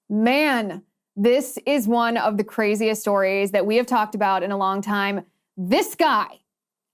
Man, this is one of the craziest stories that we have talked about in a long time. This guy,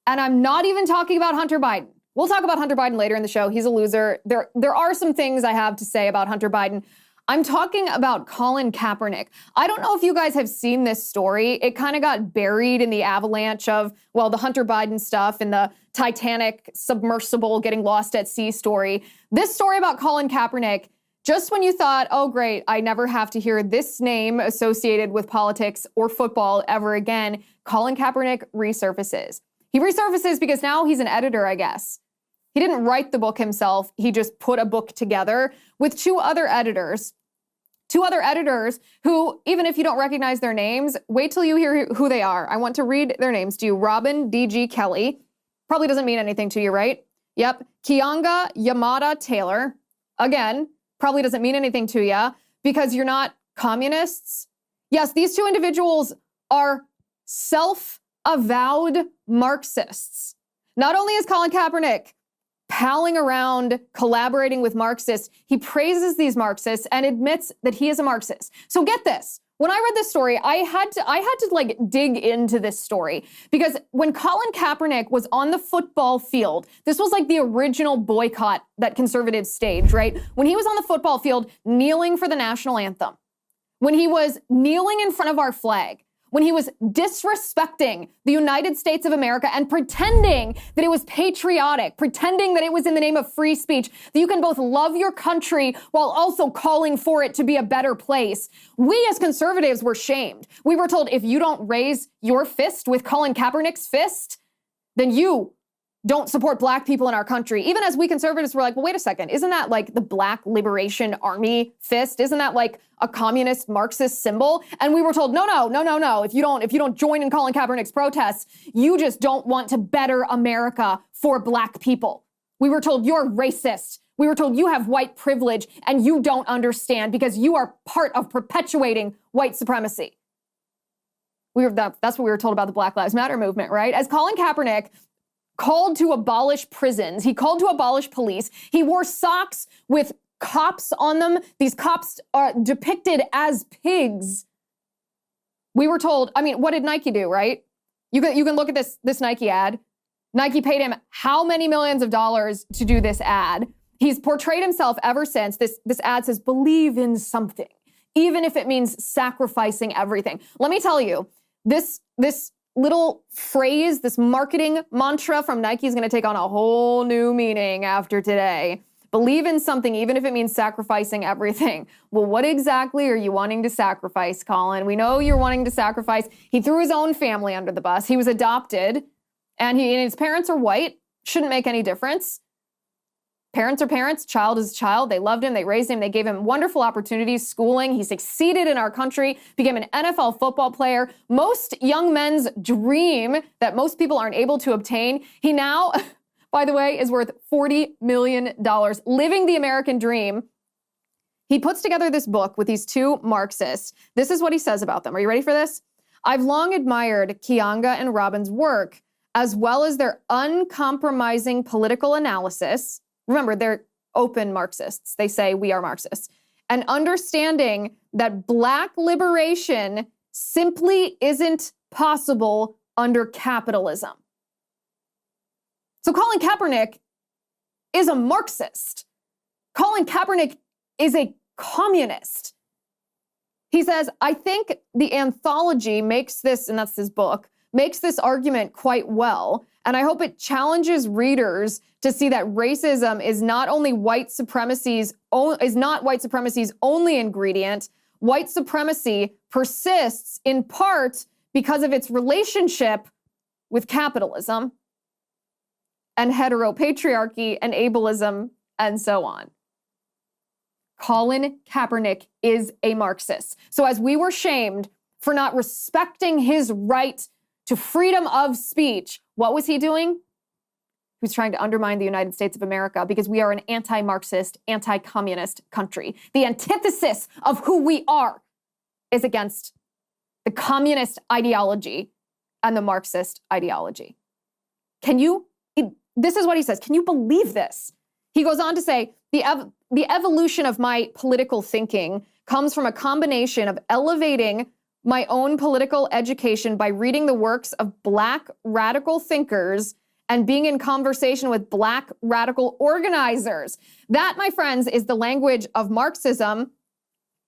and I'm not even talking about Hunter Biden. We'll talk about Hunter Biden later in the show. He's a loser. There are some things I have to say about Hunter Biden. I'm talking about Colin Kaepernick. I don't know if you guys have seen this story. It kind of got buried in the avalanche of, well, the Hunter Biden stuff and the Titanic submersible getting lost at sea story. This story about Colin Kaepernick, just when you thought, oh, great, I never have to hear this name associated with politics or football ever again, Colin Kaepernick resurfaces. He resurfaces because now he's an editor, I guess. He didn't write the book himself. He just put a book together with two other editors who, even if you don't recognize their names, wait till you hear who they are. I want to read their names to you. Robin D.G. Kelly. Probably doesn't mean anything to you, right? Yep. Kianga Yamada Taylor. Again, probably doesn't mean anything to you because you're not communists. Yes, these two individuals are self-avowed Marxists. Not only is Colin Kaepernick palling around, collaborating with Marxists, he praises these Marxists and admits that he is a Marxist. So get this. When I read this story, I had to like dig into this story because when Colin Kaepernick was on the football field, this was like the original boycott that conservatives staged, right? When he was on the football field kneeling for the national anthem, when he was kneeling in front of our flag, when he was disrespecting the United States of America and pretending that it was patriotic, pretending that it was in the name of free speech, that you can both love your country while also calling for it to be a better place. We as conservatives were shamed. We were told if you don't raise your fist with Colin Kaepernick's fist, then you don't support black people in our country. Even as we conservatives were like, well, wait a second, isn't that like the Black Liberation Army fist? Isn't that like a communist Marxist symbol? And we were told, no. If you don't join in Colin Kaepernick's protests, you just don't want to better America for black people. We were told you're racist. We were told you have white privilege and you don't understand because you are part of perpetuating white supremacy. That's what we were told about the Black Lives Matter movement, right? As Colin Kaepernick called to abolish prisons. He called to abolish police. He wore socks with cops on them. These cops are depicted as pigs. We were told, I mean, what did Nike do, right? You can look at this Nike ad. Nike paid him how many millions of dollars to do this ad? He's portrayed himself ever since. This ad says, believe in something, even if it means sacrificing everything. Let me tell you, this little phrase, this marketing mantra from Nike is going to take on a whole new meaning after today. Believe in something, even if it means sacrificing everything. Well, what exactly are you wanting to sacrifice, Colin? We know you're wanting to sacrifice. He threw his own family under the bus. He was adopted, and his parents are white. Shouldn't make any difference. Parents are parents, child is a child. They loved him, they raised him, they gave him wonderful opportunities, schooling. He succeeded in our country, became an NFL football player. Most young men's dream that most people aren't able to obtain. He now, by the way, is worth $40 million, living the American dream. He puts together this book with these two Marxists. This is what he says about them. Are you ready for this? I've long admired Kianga and Robin's work, as well as their uncompromising political analysis. Remember, they're open Marxists. They say we are Marxists. And understanding that black liberation simply isn't possible under capitalism. So Colin Kaepernick is a Marxist. Colin Kaepernick is a communist. He says, I think the anthology makes this, and that's his book, makes this argument quite well. And I hope it challenges readers to see that racism is not white supremacy's only ingredient. White supremacy persists in part because of its relationship with capitalism and heteropatriarchy and ableism and so on. Colin Kaepernick is a Marxist. So as we were shamed for not respecting his right to freedom of speech, what was he doing? He was trying to undermine the United States of America because we are an anti-Marxist, anti-communist country. The antithesis of who we are is against the communist ideology and the Marxist ideology. This is what he says. Can you believe this? He goes on to say, the evolution of my political thinking comes from a combination of elevating my own political education by reading the works of Black radical thinkers and being in conversation with Black radical organizers. That, my friends, is the language of Marxism.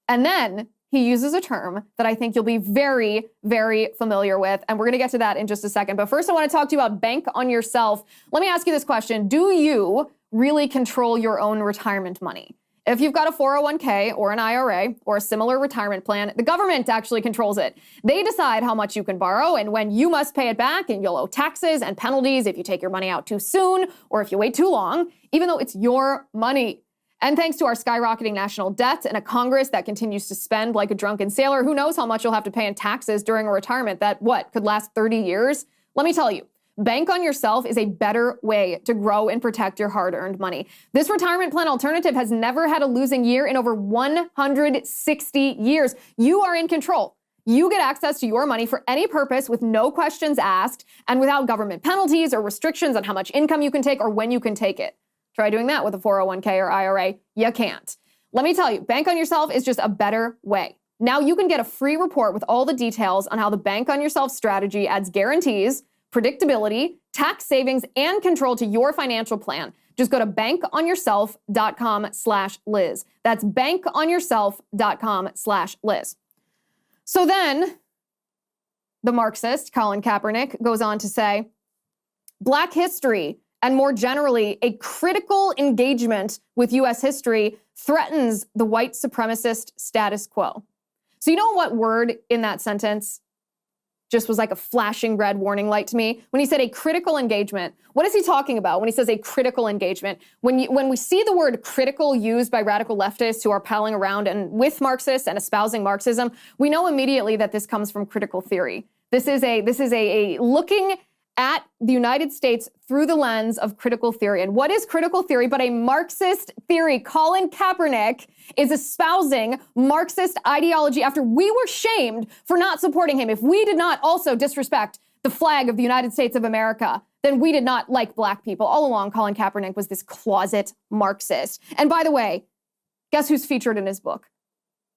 And then he uses a term that I think you'll be very, very familiar with. And we're going to get to that in just a second. But first, I want to talk to you about bank on yourself. Let me ask you this question. Do you really control your own retirement money? If you've got a 401k or an IRA or a similar retirement plan, the government actually controls it. They decide how much you can borrow and when you must pay it back, and you'll owe taxes and penalties if you take your money out too soon or if you wait too long, even though it's your money. And thanks to our skyrocketing national debt and a Congress that continues to spend like a drunken sailor, who knows how much you'll have to pay in taxes during a retirement that, could last 30 years? Let me tell you, bank on yourself is a better way to grow and protect your hard-earned money. This retirement plan alternative has never had a losing year in over 160 years. You are in control. You get access to your money for any purpose with no questions asked and without government penalties or restrictions on how much income you can take or when you can take it. Try doing that with a 401k or IRA. You can't. Let me tell you, bank on yourself is just a better way. Now you can get a free report with all the details on how the bank on yourself strategy adds guarantees, predictability, tax savings, and control to your financial plan. Just go to bankonyourself.com/Liz. That's bankonyourself.com/Liz. So then the Marxist, Colin Kaepernick, goes on to say, Black history, and more generally, a critical engagement with U.S. history threatens the white supremacist status quo. So you know what word in that sentence just was like a flashing red warning light to me? When he said a critical engagement, what is he talking about when he says a critical engagement? When we see the word critical used by radical leftists who are palling around and with Marxists and espousing Marxism, we know immediately that this comes from critical theory. This is a looking at the United States through the lens of critical theory. And what is critical theory but a Marxist theory? Colin Kaepernick is espousing Marxist ideology after we were shamed for not supporting him. If we did not also disrespect the flag of the United States of America, then we did not like Black people. All along, Colin Kaepernick was this closet Marxist. And by the way, guess who's featured in his book?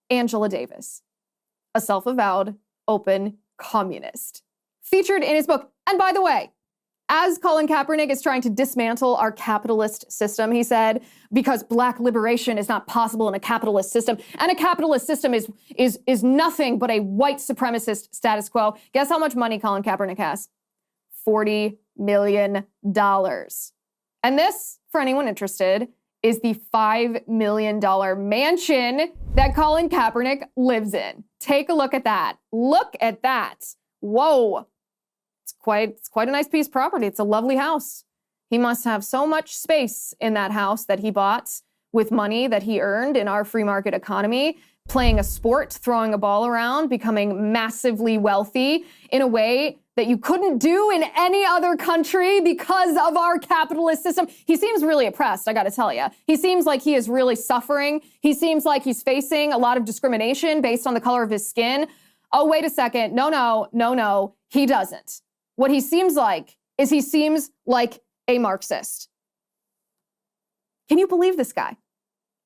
Angela Davis, a self-avowed open communist. Featured in his book. And by the way, as Colin Kaepernick is trying to dismantle our capitalist system, he said, because Black liberation is not possible in a capitalist system, and a capitalist system is nothing but a white supremacist status quo. Guess how much money Colin Kaepernick has? $40 million. And this, for anyone interested, is the $5 million mansion that Colin Kaepernick lives in. Take a look at that. Look at that. Whoa. It's quite a nice piece of property. It's a lovely house. He must have so much space in that house that he bought with money that he earned in our free market economy, playing a sport, throwing a ball around, becoming massively wealthy in a way that you couldn't do in any other country because of our capitalist system. He seems really oppressed, I gotta tell you. He seems like he is really suffering. He seems like he's facing a lot of discrimination based on the color of his skin. Oh, wait a second. No, he doesn't. What he seems like is he seems like a Marxist. Can you believe this guy?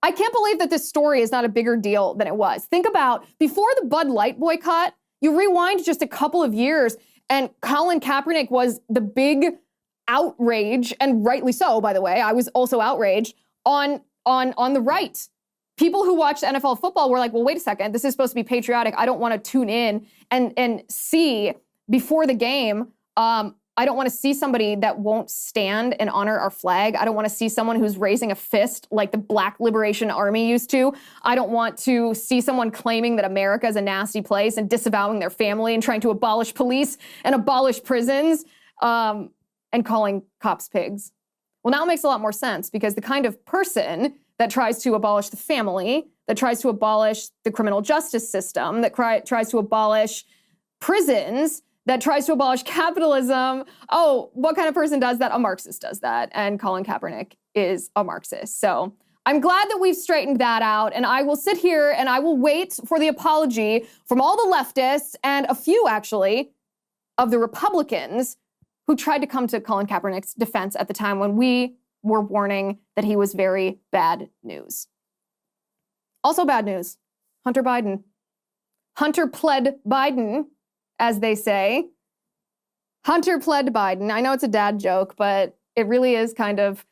I can't believe that this story is not a bigger deal than it was. Think about before the Bud Light boycott, you rewind just a couple of years and Colin Kaepernick was the big outrage, and rightly so, by the way. I was also outraged on the right. People who watched NFL football were like, well, wait a second, this is supposed to be patriotic. I don't want to tune in and see before the game. I don't want to see somebody that won't stand and honor our flag. I don't want to see someone who's raising a fist like the Black Liberation Army used to. I don't want to see someone claiming that America is a nasty place and disavowing their family and trying to abolish police and abolish prisons and calling cops pigs. Well, now it makes a lot more sense because the kind of person that tries to abolish the family, that tries to abolish the criminal justice system, that tries to abolish prisons, that tries to abolish capitalism. Oh, what kind of person does that? A Marxist does that. And Colin Kaepernick is a Marxist. So I'm glad that we've straightened that out. And I will sit here and I will wait for the apology from all the leftists and a few, actually, of the Republicans who tried to come to Colin Kaepernick's defense at the time when we were warning that he was very bad news. Also bad news. Hunter Biden. Hunter pled Biden, as they say. Hunter pled Biden. I know it's a dad joke, but it really is kind of,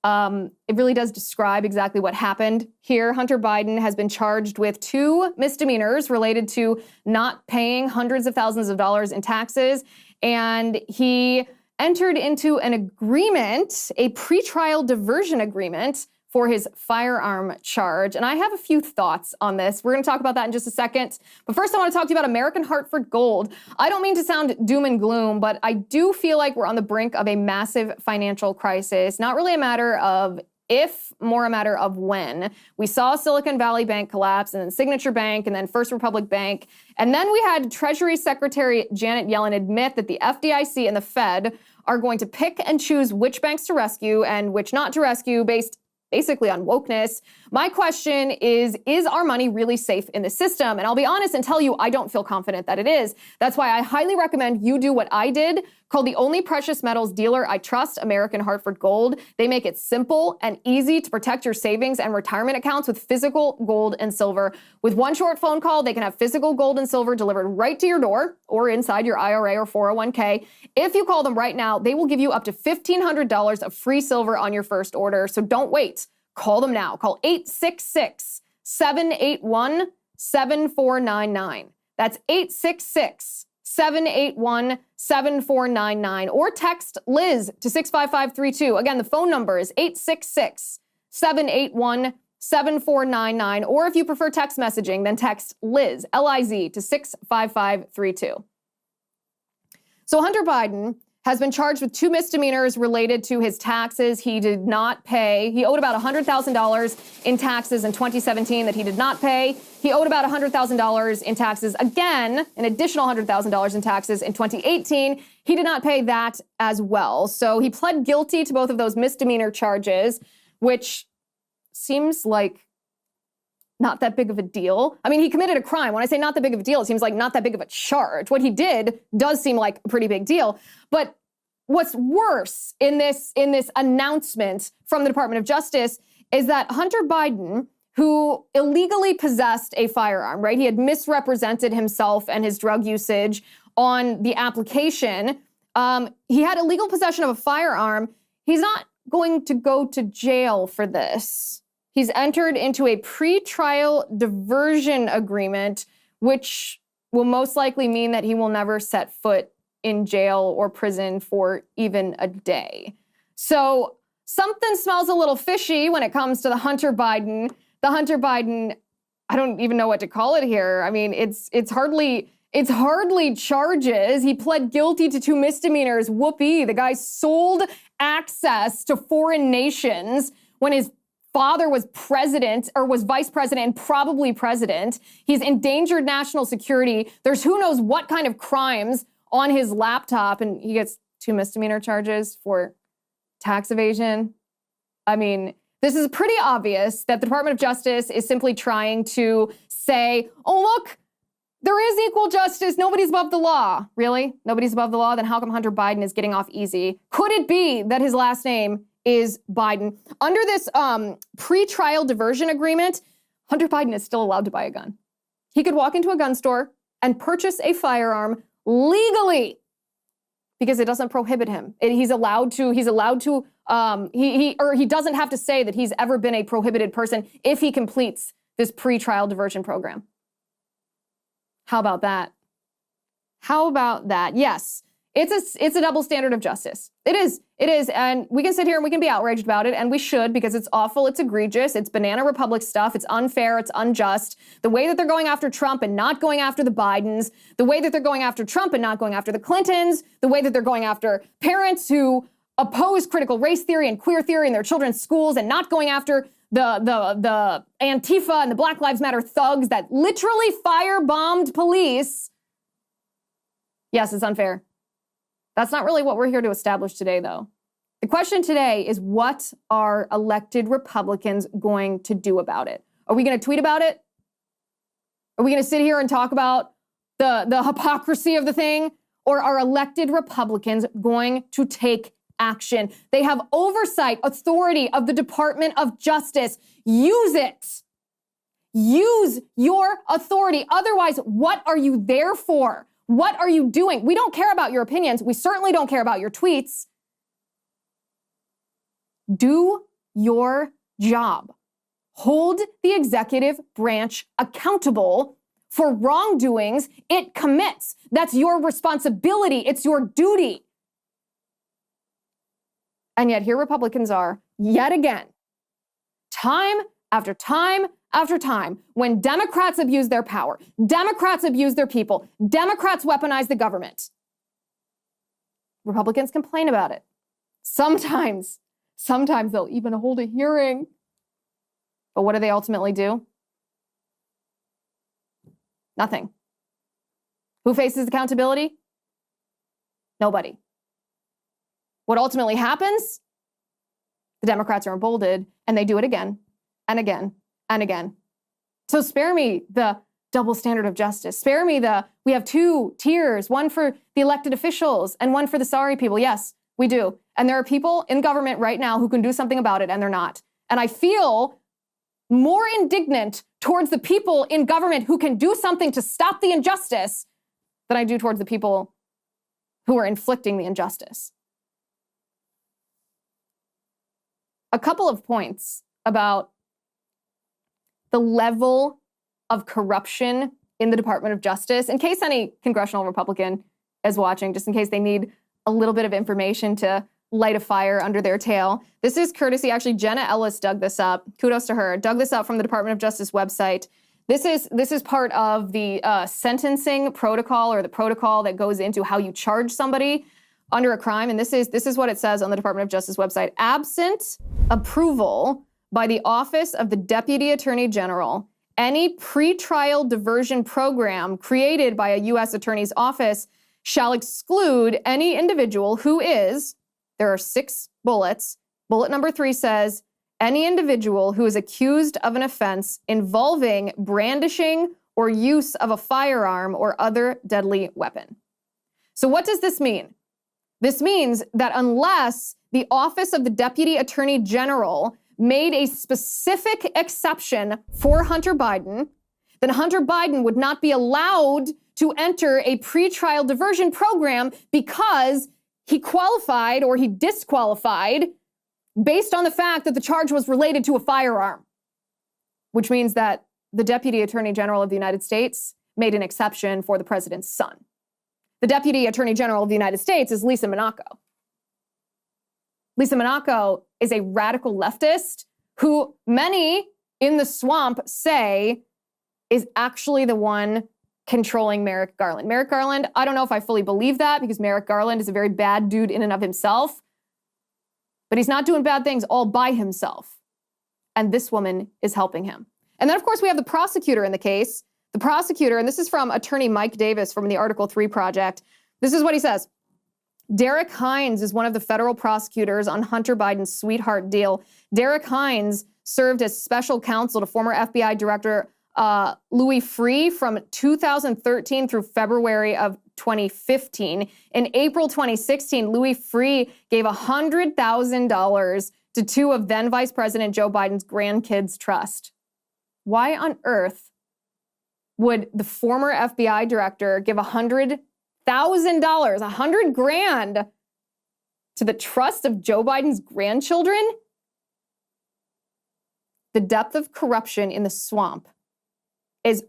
it really does describe exactly what happened here. Hunter Biden has been charged with 2 misdemeanors related to not paying hundreds of thousands of dollars in taxes. And he entered into an agreement, a pretrial diversion agreement for his firearm charge. And I have a few thoughts on this. We're going to talk about that in just a second. But first, I want to talk to you about American Hartford Gold. I don't mean to sound doom and gloom, but I do feel like we're on the brink of a massive financial crisis. Not really a matter of if, more a matter of when. We saw Silicon Valley Bank collapse, and then Signature Bank, and then First Republic Bank. And then we had Treasury Secretary Janet Yellen admit that the FDIC and the Fed are going to pick and choose which banks to rescue and which not to rescue based basically on wokeness. My question is our money really safe in the system? And I'll be honest and tell you, I don't feel confident that it is. That's why I highly recommend you do what I did. Call the only precious metals dealer I trust, American Hartford Gold. They make it simple and easy to protect your savings and retirement accounts with physical gold and silver. With one short phone call, they can have physical gold and silver delivered right to your door or inside your IRA or 401k. If you call them right now, they will give you up to $1,500 of free silver on your first order. So don't wait. Call them now. Call 866-781-7499. That's 866-781-7499. Or text Liz to 65532. Again, the phone number is 866-781-7499. Or if you prefer text messaging, then text Liz, L-I-Z, to 65532. So Hunter Biden has been charged with 2 misdemeanors related to his taxes. He did not pay. He owed about $100,000 in taxes in 2017 that he did not pay. He owed about $100,000 in taxes again, an additional $100,000 in taxes in 2018. He did not pay that as well. So he pled guilty to both of those misdemeanor charges, which seems like not that big of a deal. I mean, he committed a crime. When I say not that big of a deal, it seems like not that big of a charge. What he did does seem like a pretty big deal. But what's worse in this announcement from the Department of Justice is that Hunter Biden, who illegally possessed a firearm, right? He had misrepresented himself and his drug usage on the application. He had illegal possession of a firearm. He's not going to go to jail for this. He's entered into a pretrial diversion agreement, which will most likely mean that he will never set foot in jail or prison for even a day. So something smells a little fishy when it comes to the Hunter Biden, I don't even know what to call it here. I mean, it's hardly charges. He pled guilty to 2 misdemeanors. Whoopee. The guy sold access to foreign nations when his father was president or was vice president and probably president. He's endangered national security. There's who knows what kind of crimes on his laptop, and he gets 2 misdemeanor charges for tax evasion. I mean, this is pretty obvious that the Department of Justice is simply trying to say, oh, look, there is equal justice. Nobody's above the law. Really? Nobody's above the law? Then how come Hunter Biden is getting off easy? Could it be that his last name is Biden? Under this pre-trial diversion agreement, Hunter Biden is still allowed to buy a gun. He could walk into a gun store and purchase a firearm legally because it doesn't prohibit him. He doesn't have to say that he's ever been a prohibited person if he completes this pre-trial diversion program. How about that? Yes. It's a double standard of justice. It is. And we can sit here and we can be outraged about it, and we should, because it's awful, it's egregious, it's Banana Republic stuff, it's unfair, it's unjust. The way that they're going after Trump and not going after the Bidens, the way that they're going after Trump and not going after the Clintons, the way that they're going after parents who oppose critical race theory and queer theory in their children's schools and not going after the Antifa and the Black Lives Matter thugs that literally firebombed police. Yes, it's unfair. That's not really what we're here to establish today, though. The question today is, what are elected Republicans going to do about it? Are we going to tweet about it? Are we going to sit here and talk about the hypocrisy of the thing? Or are elected Republicans going to take action? They have oversight, authority of the Department of Justice. Use it. Use your authority. Otherwise, what are you there for? What are you doing? We don't care about your opinions. We certainly don't care about your tweets. Do your job. Hold the executive branch accountable for wrongdoings it commits. That's your responsibility. It's your duty. And yet here Republicans are, yet again, time after time after time, when Democrats abuse their power, Democrats abuse their people, Democrats weaponize the government. Republicans complain about it. Sometimes they'll even hold a hearing. But what do they ultimately do? Nothing. Who faces accountability? Nobody. What ultimately happens? The Democrats are emboldened, and they do it again and again and again. So spare me the double standard of justice. Spare me we have two tiers, one for the elected officials and one for the sorry people. Yes, we do. And there are people in government right now who can do something about it, and they're not. And I feel more indignant towards the people in government who can do something to stop the injustice than I do towards the people who are inflicting the injustice. A couple of points about the level of corruption in the Department of Justice, in case any congressional Republican is watching, just in case they need a little bit of information to light a fire under their tail. This is courtesy, actually, Jenna Ellis dug this up. Kudos to her. Dug this up from the Department of Justice website. This is part of the sentencing protocol, or the protocol that goes into how you charge somebody under a crime. And this is what it says on the Department of Justice website. Absent approval by the Office of the Deputy Attorney General, any pretrial diversion program created by a U.S. Attorney's Office shall exclude any individual who is, there are 6 bullets. Bullet number 3 says, any individual who is accused of an offense involving brandishing or use of a firearm or other deadly weapon. So what does this mean? This means that unless the Office of the Deputy Attorney General made a specific exception for Hunter Biden, then Hunter Biden would not be allowed to enter a pretrial diversion program because he qualified or he disqualified based on the fact that the charge was related to a firearm, which means that the Deputy Attorney General of the United States made an exception for the president's son. The Deputy Attorney General of the United States is Lisa Monaco. Lisa Monaco is a radical leftist who many in the swamp say is actually the one controlling Merrick Garland. Merrick Garland, I don't know if I fully believe that, because Merrick Garland is a very bad dude in and of himself, but he's not doing bad things all by himself. And this woman is helping him. And then, of course, we have the prosecutor in the case. The prosecutor, and this is from attorney Mike Davis from the Article 3 Project. This is what he says. Derek Hines is one of the federal prosecutors on Hunter Biden's sweetheart deal. Derek Hines served as special counsel to former FBI Director Louis Freeh from 2013 through February of 2015. In April 2016, Louis Freeh gave $100,000 to 2 of then Vice President Joe Biden's grandkids' trust. Why on earth would the former FBI director give $100,000, $100,000 to the trust of Joe Biden's grandchildren? The depth of corruption in the swamp is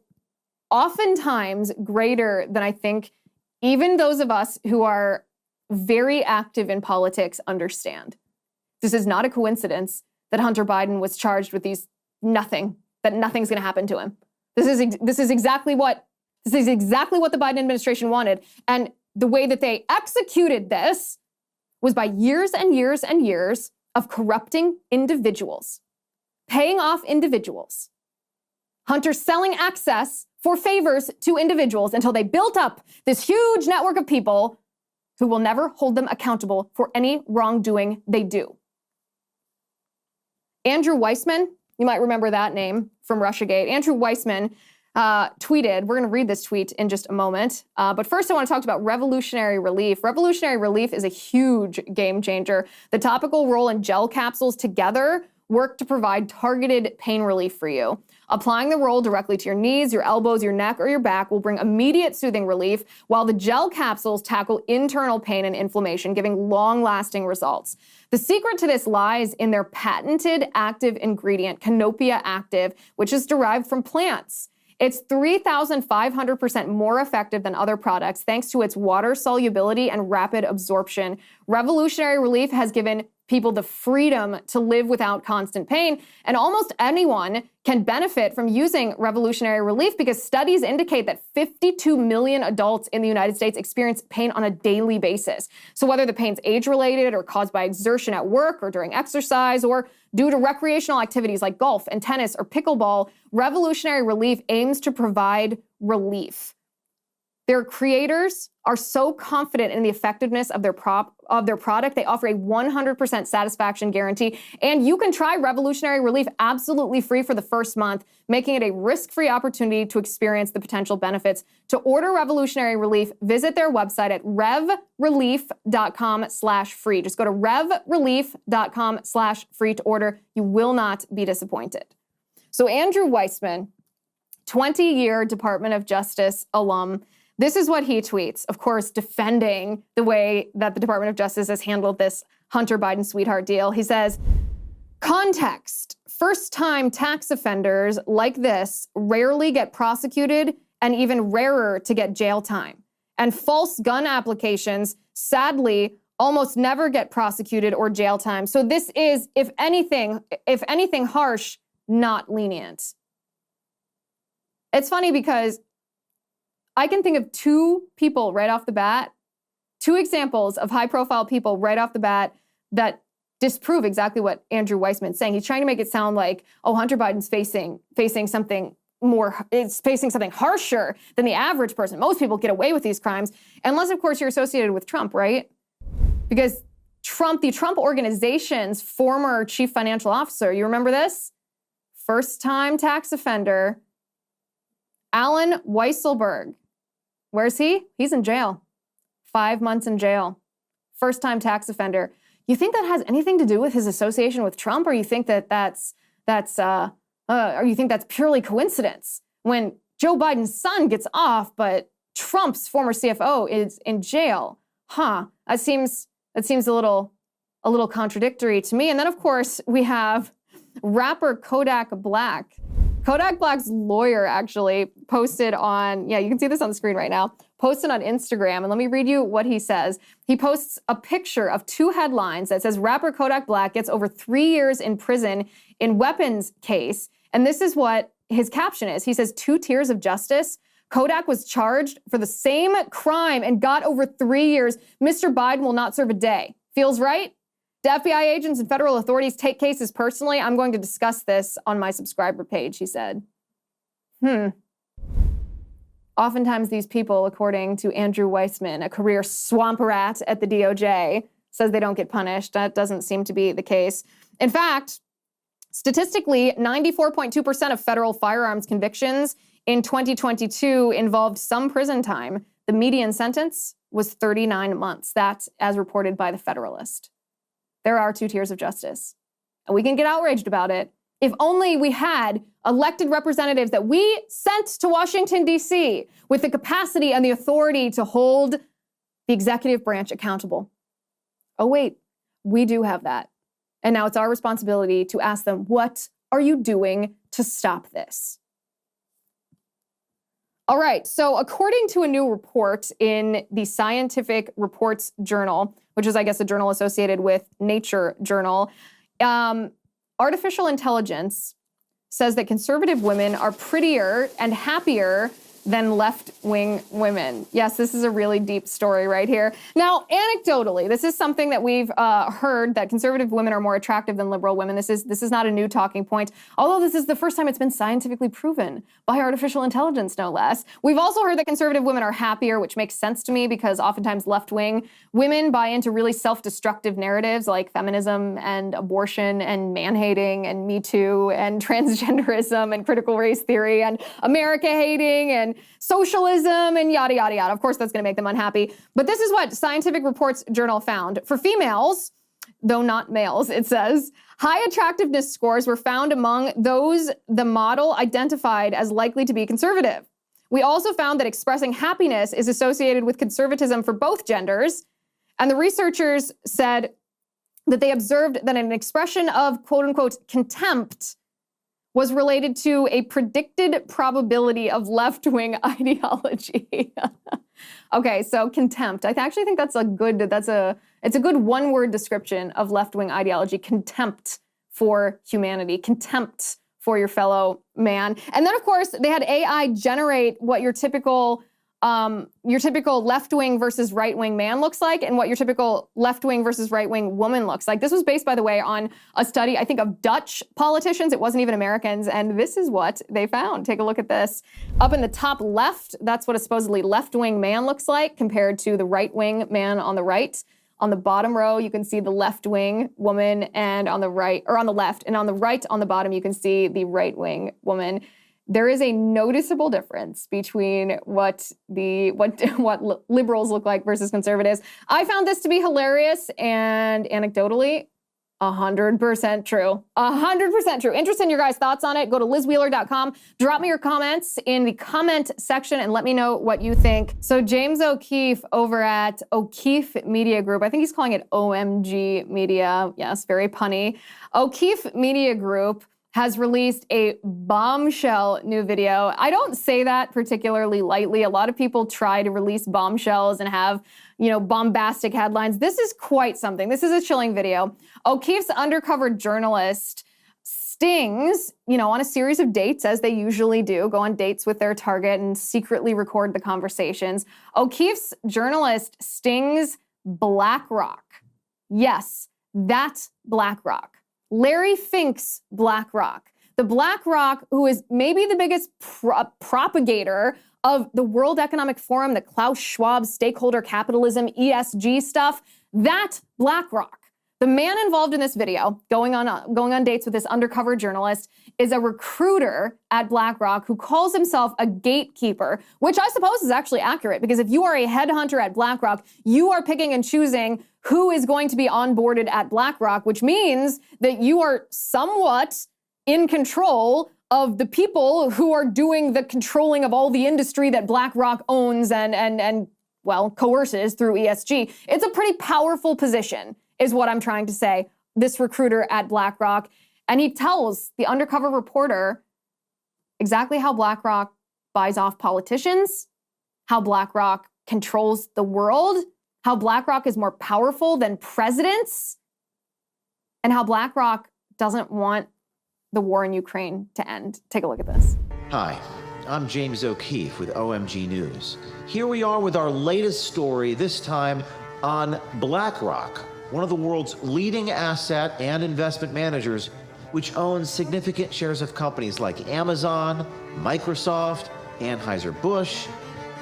oftentimes greater than I think even those of us who are very active in politics understand. This is not a coincidence that Hunter Biden was charged with nothing's going to happen to him. This is exactly what the Biden administration wanted. And the way that they executed this was by years and years and years of corrupting individuals, paying off individuals. Hunter selling access for favors to individuals until they built up this huge network of people who will never hold them accountable for any wrongdoing they do. Andrew Weissman, you might remember that name from Russiagate. Andrew Weissman tweeted, we're going to read this tweet in just a moment, but first I want to talk about revolutionary relief. Revolutionary relief is a huge game changer. The topical roll and gel capsules together work to provide targeted pain relief for you. Applying the roll directly to your knees, your elbows, your neck, or your back will bring immediate soothing relief, while the gel capsules tackle internal pain and inflammation, giving long-lasting results. The secret to this lies in their patented active ingredient, Canopia Active, which is derived from plants. It's 3,500% more effective than other products thanks to its water solubility and rapid absorption. Revolutionary Relief has given people the freedom to live without constant pain, and almost anyone can benefit from using Revolutionary Relief because studies indicate that 52 million adults in the United States experience pain on a daily basis. So whether the pain's age-related or caused by exertion at work or during exercise or due to recreational activities like golf and tennis or pickleball, Revolutionary Relief aims to provide relief. Their creators are so confident in the effectiveness of their product, they offer a 100% satisfaction guarantee, and you can try Revolutionary Relief absolutely free for the first month, making it a risk-free opportunity to experience the potential benefits. To order Revolutionary Relief, visit their website at revrelief.com/free. Just go to revrelief.com/free to order. You will not be disappointed. So Andrew Weissman, 20-year Department of Justice alum, this is what he tweets, of course, defending the way that the Department of Justice has handled this Hunter Biden sweetheart deal. He says, context, first-time tax offenders like this rarely get prosecuted and even rarer to get jail time. And false gun applications, sadly, almost never get prosecuted or jail time. So this is, if anything harsh, not lenient. It's funny because I can think of two people right off the bat, two examples of high-profile people right off the bat that disprove exactly what Andrew Weissman's saying. He's trying to make it sound like, oh, Hunter Biden's facing something harsher than the average person. Most people get away with these crimes, unless, of course, you're associated with Trump, right? Because the Trump organization's former chief financial officer, you remember this? First-time tax offender, Alan Weisselberg. Where's he? He's in jail. 5 months in jail. First-time tax offender. You think that has anything to do with his association with Trump, or you think that's purely coincidence? When Joe Biden's son gets off, but Trump's former CFO is in jail. That seems a little contradictory to me. And then, of course, we have rapper Kodak Black. Kodak Black's lawyer actually posted on, you can see this on the screen right now, posted on Instagram, and let me read you what he says. He posts a picture of two headlines that says, rapper Kodak Black gets over 3 years in prison in weapons case, and this is what his caption is. He says, 2 tiers of justice. Kodak was charged for the same crime and got over 3 years. Mr. Biden will not serve a day. Feels right? The FBI agents and federal authorities take cases personally. I'm going to discuss this on my subscriber page, he said. Oftentimes these people, according to Andrew Weissman, a career swamp rat at the DOJ, says they don't get punished. That doesn't seem to be the case. In fact, statistically, 94.2% of federal firearms convictions in 2022 involved some prison time. The median sentence was 39 months. That's as reported by the Federalist. There are 2 tiers of justice, and we can get outraged about it. If only we had elected representatives that we sent to Washington, D.C. with the capacity and the authority to hold the executive branch accountable. Oh, wait, we do have that. And now it's our responsibility to ask them, what are you doing to stop this? All right, so according to a new report in the Scientific Reports Journal, which is, I guess, a journal associated with Nature Journal, artificial intelligence says that conservative women are prettier and happier than left-wing women. Yes, this is a really deep story right here. Now, anecdotally, this is something that we've heard, that conservative women are more attractive than liberal women. This is not a new talking point, although this is the first time it's been scientifically proven by artificial intelligence, no less. We've also heard that conservative women are happier, which makes sense to me because oftentimes left-wing women buy into really self-destructive narratives like feminism and abortion and man-hating and Me Too and transgenderism and critical race theory and America-hating and socialism and yada, yada, yada. Of course, that's going to make them unhappy. But this is what Scientific Reports Journal found. For females, though not males, it says. High attractiveness scores were found among those the model identified as likely to be conservative. We also found that expressing happiness is associated with conservatism for both genders. And the researchers said that they observed that an expression of quote unquote contempt was related to a predicted probability of left-wing ideology. Okay, so contempt. I actually think it's a good one-word description of left-wing ideology. Contempt for humanity, contempt for your fellow man. And then of course they had AI generate what your typical left-wing versus right-wing man looks like and what your typical left-wing versus right-wing woman looks like. This was based, by the way, on a study, I think, of Dutch politicians. It wasn't even Americans. And this is what they found. Take a look at this. Up in the top left, that's what a supposedly left-wing man looks like compared to the right-wing man on the right. On the bottom row, you can see the left-wing woman, and on the right, or on the left, and on the right, on the bottom, you can see the right-wing woman. There is a noticeable difference between what liberals look like versus conservatives. I found this to be hilarious and anecdotally 100% true. 100% true. Interested in your guys' thoughts on it? Go to lizwheeler.com. Drop me your comments in the comment section and let me know what you think. So James O'Keefe over at O'Keefe Media Group, I think he's calling it OMG Media. Yes, very punny. O'Keefe Media Group has released a bombshell new video. I don't say that particularly lightly. A lot of people try to release bombshells and have, bombastic headlines. This is quite something. This is a chilling video. O'Keefe's undercover journalist stings, on a series of dates, as they usually do, go on dates with their target and secretly record the conversations. O'Keefe's journalist stings Blackrock. Yes, that's Blackrock. Larry Fink's Blackrock. The Blackrock who is maybe the biggest propagator of the World Economic Forum, the Klaus Schwab stakeholder capitalism, ESG stuff, that Blackrock. The man involved in this video, going on dates with this undercover journalist, is a recruiter at Blackrock who calls himself a gatekeeper, which I suppose is actually accurate, because if you are a headhunter at Blackrock, you are picking and choosing who is going to be onboarded at Blackrock, which means that you are somewhat in control of the people who are doing the controlling of all the industry that Blackrock owns and coerces through ESG. It's a pretty powerful position, is what I'm trying to say, this recruiter at Blackrock. And he tells the undercover reporter exactly how Blackrock buys off politicians, how Blackrock controls the world, how Blackrock is more powerful than presidents, and how Blackrock doesn't want the war in Ukraine to end. Take a look at this. Hi, I'm James O'Keefe with OMG News. Here we are with our latest story, this time on Blackrock, one of the world's leading asset and investment managers, which owns significant shares of companies like Amazon, Microsoft, Anheuser-Busch,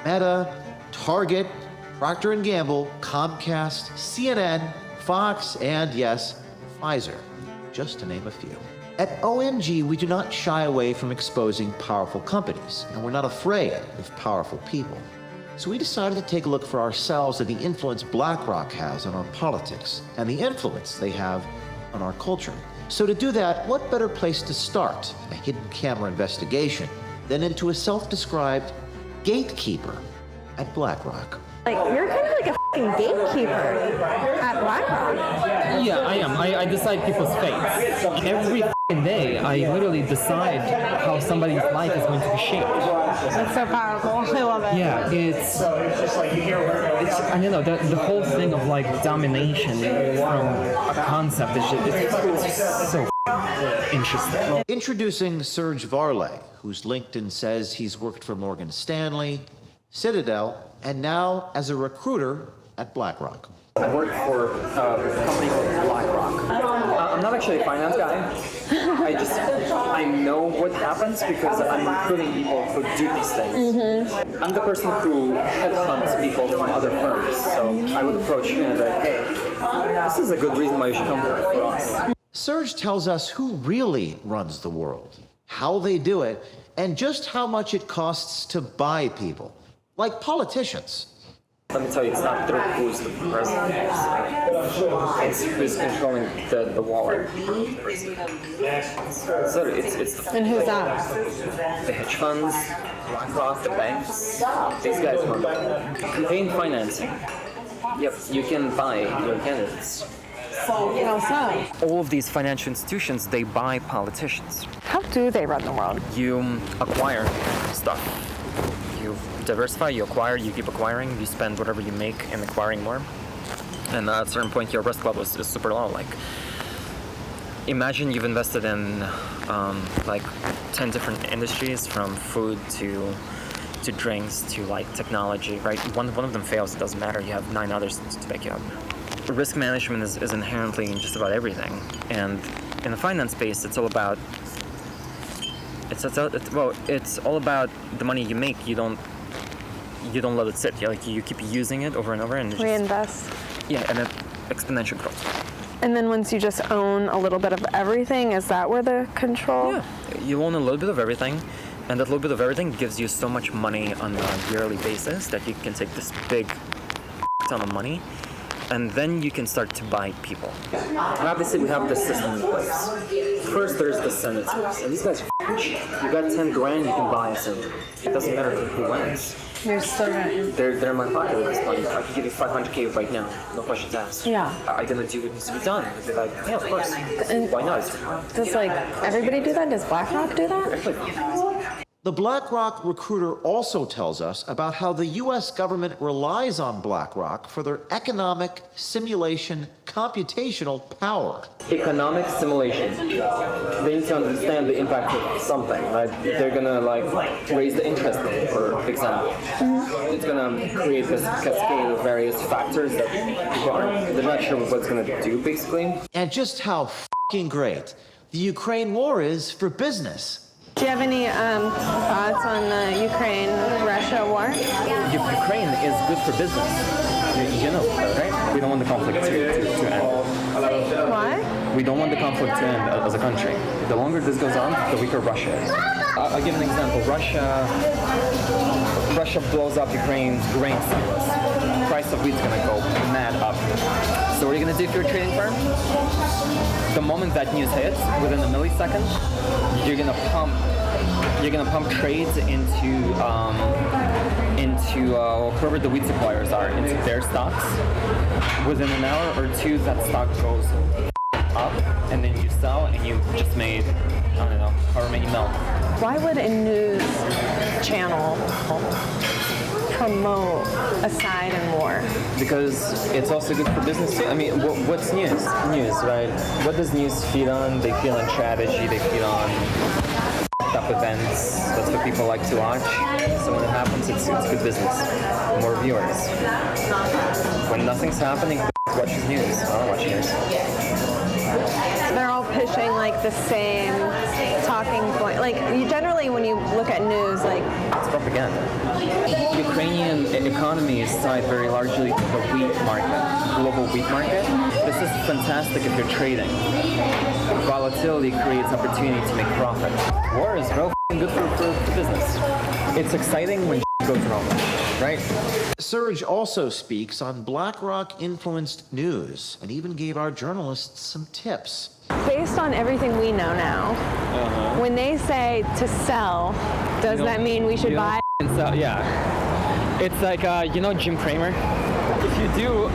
Meta, Target, Procter & Gamble, Comcast, CNN, Fox, and yes, Pfizer, just to name a few. At OMG, we do not shy away from exposing powerful companies, and we're not afraid of powerful people. So we decided to take a look for ourselves at the influence BlackRock has on our politics and the influence they have on our culture. So to do that, what better place to start a hidden camera investigation than into a self-described gatekeeper at BlackRock? You're kind of like a f***ing gatekeeper at Blackrock. Yeah, I am. I decide people's fates. Every f***ing day, I literally decide how somebody's life is going to be shaped. That's so powerful. I love it. Yeah, it's the whole thing of domination from a concept is just so interesting. Introducing Serge Varley, whose LinkedIn says he's worked for Morgan Stanley, Citadel, and now as a recruiter at BlackRock. I work for a company called Blackrock. I'm not actually a finance guy. I know what happens because I'm recruiting people who do these things. Mm-hmm. I'm the person who headhunts people from other firms. So I would approach you and like, hey, this is a good reason why you should come work for us. Serge tells us who really runs the world, how they do it, and just how much it costs to buy people. Like politicians. Let me tell you, it's not through who's the president. It's who's controlling the wallet. So it's And who's that? the hedge funds, Blackrock, the banks. These guys run it. Campaign financing. Yep, you can buy your candidates. How so? All of these financial institutions, they buy politicians. How do they run the world? You acquire stuff. You diversify, you acquire, you keep acquiring, you spend whatever you make in acquiring more. And at a certain point, your risk level is super low. Like, imagine you've invested in like 10 different industries, from food to drinks to like technology, right? One of them fails, it doesn't matter. You have 9 others to back you up. Risk management is inherently in just about everything, and in the finance space, it's all about it's all about the money you make. You don't let it sit. You keep using it over and over, and Reinvest. And it exponential growth. And then once you just own a little bit of everything, is that where the control? Yeah, you own a little bit of everything, and that little bit of everything gives you so much money on a yearly basis that you can take this big ton of money. And then you can start to buy people. Obviously, we have the system in place. First, there's the senators, and these guys are cheap. You got 10 grand, you can buy a senator. It doesn't matter who wins. You're still right. They're in my pocket at this point. I can give you $500K right now, no questions asked. Yeah. I'm gonna do what needs to be done. They're like, yeah, of course. Why not? Does like everybody do that? Does Blackrock do that? The BlackRock recruiter also tells us about how the U.S. government relies on BlackRock for their economic simulation computational power. Economic simulation. They need to understand the impact of something, right? They're gonna raise the interest rate, for example. It's gonna create this cascade of various factors that people they're not sure what it's gonna do, basically. And just how f***ing great the Ukraine war is for business. Do you have any thoughts on the Ukraine-Russia war? Ukraine is good for business. You know, right? We don't want the conflict to end. Why? We don't want the conflict to end as a country. The longer this goes on, the weaker Russia is. I'll give an example. Russia blows up Ukraine's grain silos. The price of wheat's gonna go mad up. So what are you gonna do if you're a trading firm? The moment that news hits, within a millisecond, you're gonna pump trades into whoever the wheat suppliers are, into their stocks. Within an hour or two, that stock goes up, and then you sell, and you just made, I don't know, however many mil. Why would a news channel promote a side in war? Because it's also good for business too. I mean, what's news? News, right? What does news feed on? They feed on strategy, they feed on up events. That's what people like to watch. So when it happens, it's good business. More viewers. When nothing's happening, watches news. I don't watch news. They're all pushing like the same talking point. Like you generally, when you look at news, like it's propaganda. Ukrainian economy is tied very largely to the wheat market, global wheat market. This is fantastic if you're trading. Volatility creates opportunity to make profit. War is real good for business. It's exciting when goes wrong, right? Serge also speaks on BlackRock-influenced news and even gave our journalists some tips. based on everything we know now, when they say to sell, does that mean we should buy? Sell, yeah. It's like, Jim Cramer? If you do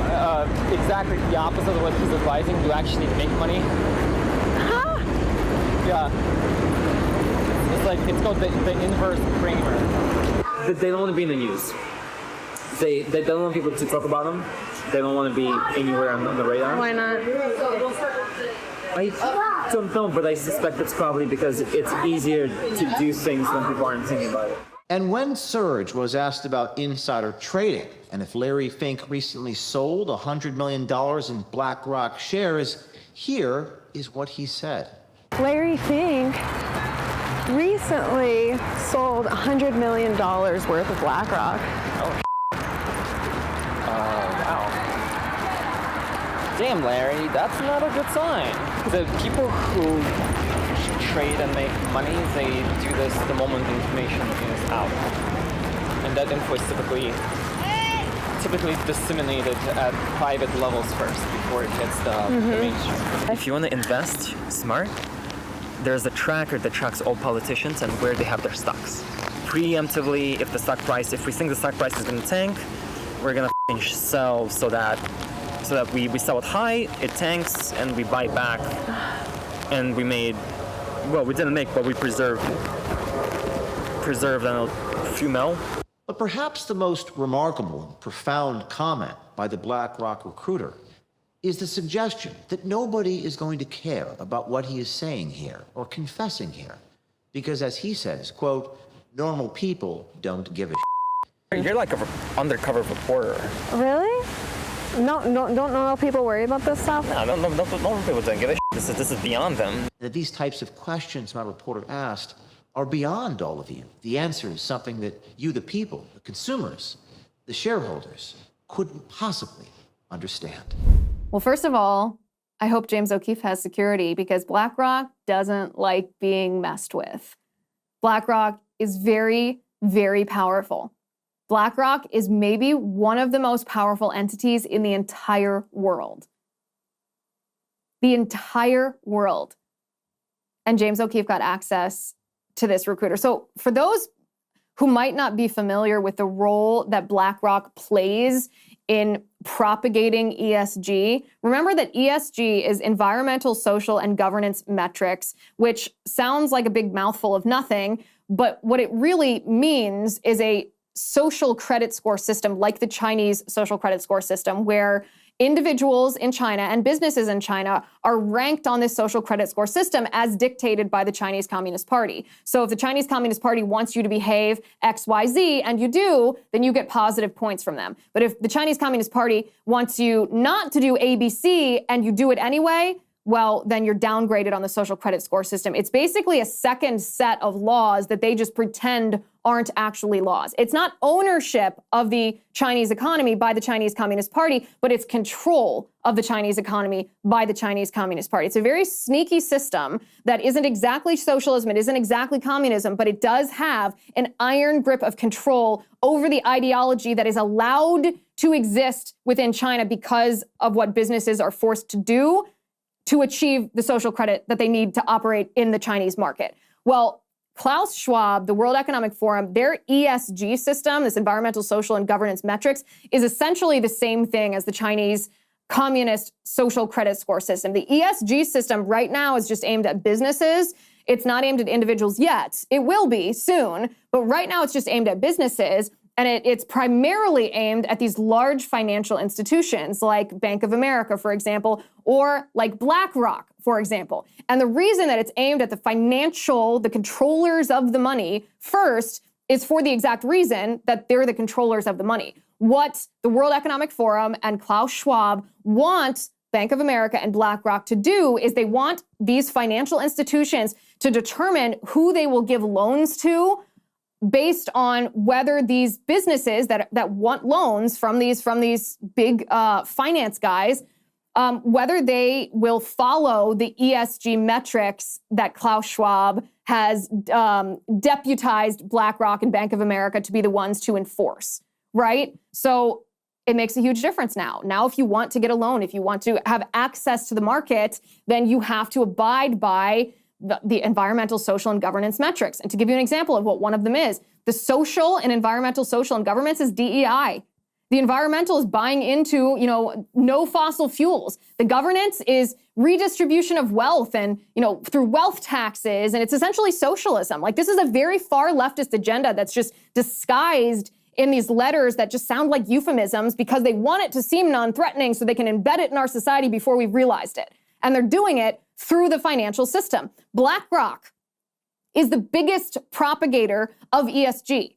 exactly the opposite of what he's advising, you actually make money. Huh? Yeah. It's called the inverse Cramer. They don't want to be in the news. They don't want people to talk about them. They don't want to be anywhere on the radar. Why not? I don't know, but I suspect it's probably because it's easier to do things when people aren't thinking about it. And when Serge was asked about insider trading and if Larry Fink recently sold $100 million in BlackRock shares, here is what he said. Larry Fink recently sold $100 million worth of BlackRock. Oh, wow. Damn, Larry, that's not a good sign. The people who trade and make money, they do this the moment the information is out. And that info is typically typically disseminated at private levels first before it hits the mainstream. If you want to invest smart, there's a tracker that tracks all politicians and where they have their stocks. Preemptively, if we think the stock price is going to tank, we're going to sell so that we sell it high, it tanks, and we buy back. And we didn't make, but we preserved a few mil. But perhaps the most remarkable and profound comment by the BlackRock recruiter is the suggestion that nobody is going to care about what he is saying here or confessing here. Because as he says, quote, normal people don't give a shit. You're like an undercover reporter. Really? No, don't normal people worry about this stuff? No, normal people don't give a shit. This is beyond them. That these types of questions my reporter asked are beyond all of you. The answer is something that you, the people, the consumers, the shareholders, couldn't possibly understand. Well, first of all, I hope James O'Keefe has security because BlackRock doesn't like being messed with. BlackRock is very, very powerful. BlackRock is maybe one of the most powerful entities in the entire world. The entire world. And James O'Keefe got access to this recruiter. So for those who might not be familiar with the role that BlackRock plays in propagating ESG, remember that ESG is environmental, social, and governance metrics, which sounds like a big mouthful of nothing, but what it really means is a social credit score system like the Chinese social credit score system, where individuals in China and businesses in China are ranked on this social credit score system as dictated by the Chinese Communist Party. So if the Chinese Communist Party wants you to behave X, Y, Z, and you do, then you get positive points from them. But if the Chinese Communist Party wants you not to do A, B, C, and you do it anyway, well, then you're downgraded on the social credit score system. It's basically a second set of laws that they just pretend aren't actually laws. It's not ownership of the Chinese economy by the Chinese Communist Party, but it's control of the Chinese economy by the Chinese Communist Party. It's a very sneaky system that isn't exactly socialism, it isn't exactly communism, but it does have an iron grip of control over the ideology that is allowed to exist within China because of what businesses are forced to do to achieve the social credit that they need to operate in the Chinese market. Well, Klaus Schwab, the World Economic Forum, their ESG system, this environmental, social, and governance metrics, is essentially the same thing as the Chinese communist social credit score system. The ESG system right now is just aimed at businesses. It's not aimed at individuals yet. It will be soon, but right now it's just aimed at businesses. And it's primarily aimed at these large financial institutions like Bank of America, for example, or like BlackRock, for example. And the reason that it's aimed at the controllers of the money first is for the exact reason that they're the controllers of the money. What the World Economic Forum and Klaus Schwab want Bank of America and BlackRock to do is they want these financial institutions to determine who they will give loans to based on whether these businesses that want loans from these big finance guys, whether they will follow the ESG metrics that Klaus Schwab has deputized BlackRock and Bank of America to be the ones to enforce, right? So it makes a huge difference now. Now, if you want to get a loan, if you want to have access to the market, then you have to abide by the environmental, social, and governance metrics. And to give you an example of what one of them is, the social and environmental, social, and governance is DEI. The environmental is buying into, no fossil fuels. The governance is redistribution of wealth and, through wealth taxes. And it's essentially socialism. Like, this is a very far leftist agenda that's just disguised in these letters that just sound like euphemisms because they want it to seem non-threatening so they can embed it in our society before we've realized it. And they're doing it through the financial system. BlackRock is the biggest propagator of ESG.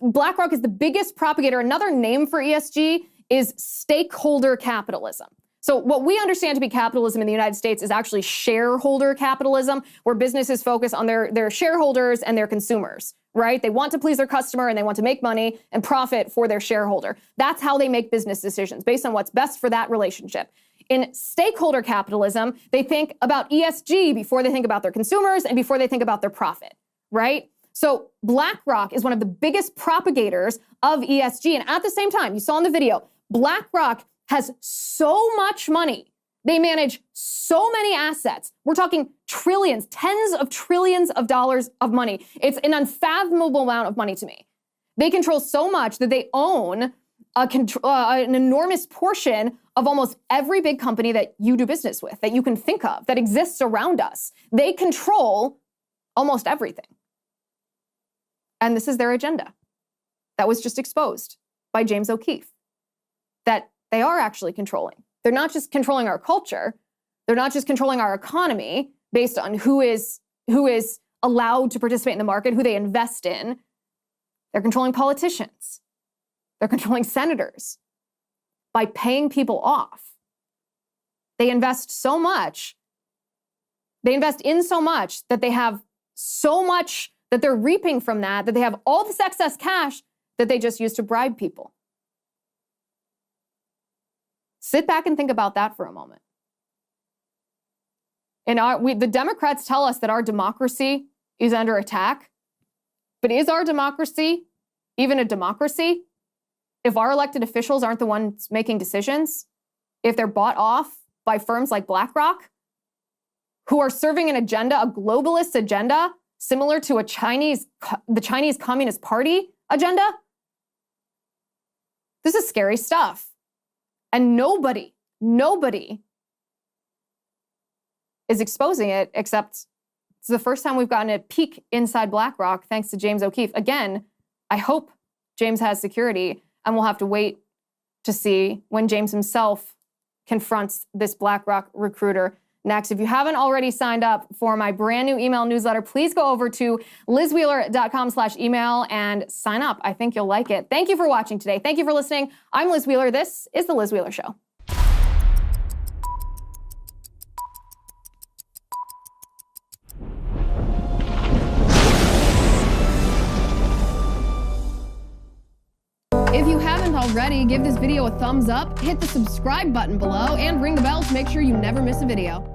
BlackRock is the biggest propagator. Another name for ESG is stakeholder capitalism. So what we understand to be capitalism in the United States is actually shareholder capitalism, where businesses focus on their shareholders and their consumers, right? They want to please their customer and they want to make money and profit for their shareholder. That's how they make business decisions, based on what's best for that relationship. In stakeholder capitalism, they think about ESG before they think about their consumers and before they think about their profit, right? So BlackRock is one of the biggest propagators of ESG. And at the same time, you saw in the video, BlackRock has so much money. They manage so many assets. We're talking trillions, tens of trillions of dollars of money. It's an unfathomable amount of money to me. They control so much that they own an enormous portion of almost every big company that you do business with, that you can think of, that exists around us. They control almost everything. And this is their agenda. That was just exposed by James O'Keefe, that they are actually controlling. They're not just controlling our culture. They're not just controlling our economy based on who is allowed to participate in the market, who they invest in. They're controlling politicians. They're controlling senators by paying people off. They invest so much. They invest in so much that they have so much that they're reaping from that they have all this excess cash that they just use to bribe people. Sit back and think about that for a moment. And the Democrats tell us that our democracy is under attack. But is our democracy even a democracy if our elected officials aren't the ones making decisions? If they're bought off by firms like BlackRock, who are serving an agenda, a globalist agenda, similar to the Chinese Communist Party agenda? This is scary stuff. And nobody is exposing it, except it's the first time we've gotten a peek inside BlackRock thanks to James O'Keefe. Again, I hope James has security, and we'll have to wait to see when James himself confronts this BlackRock recruiter next. If you haven't already signed up for my brand new email newsletter, please go over to lizwheeler.com/email and sign up. I think you'll like it. Thank you for watching today. Thank you for listening. I'm Liz Wheeler. This is The Liz Wheeler Show. If you haven't already, give this video a thumbs up, hit the subscribe button below, and ring the bell to make sure you never miss a video.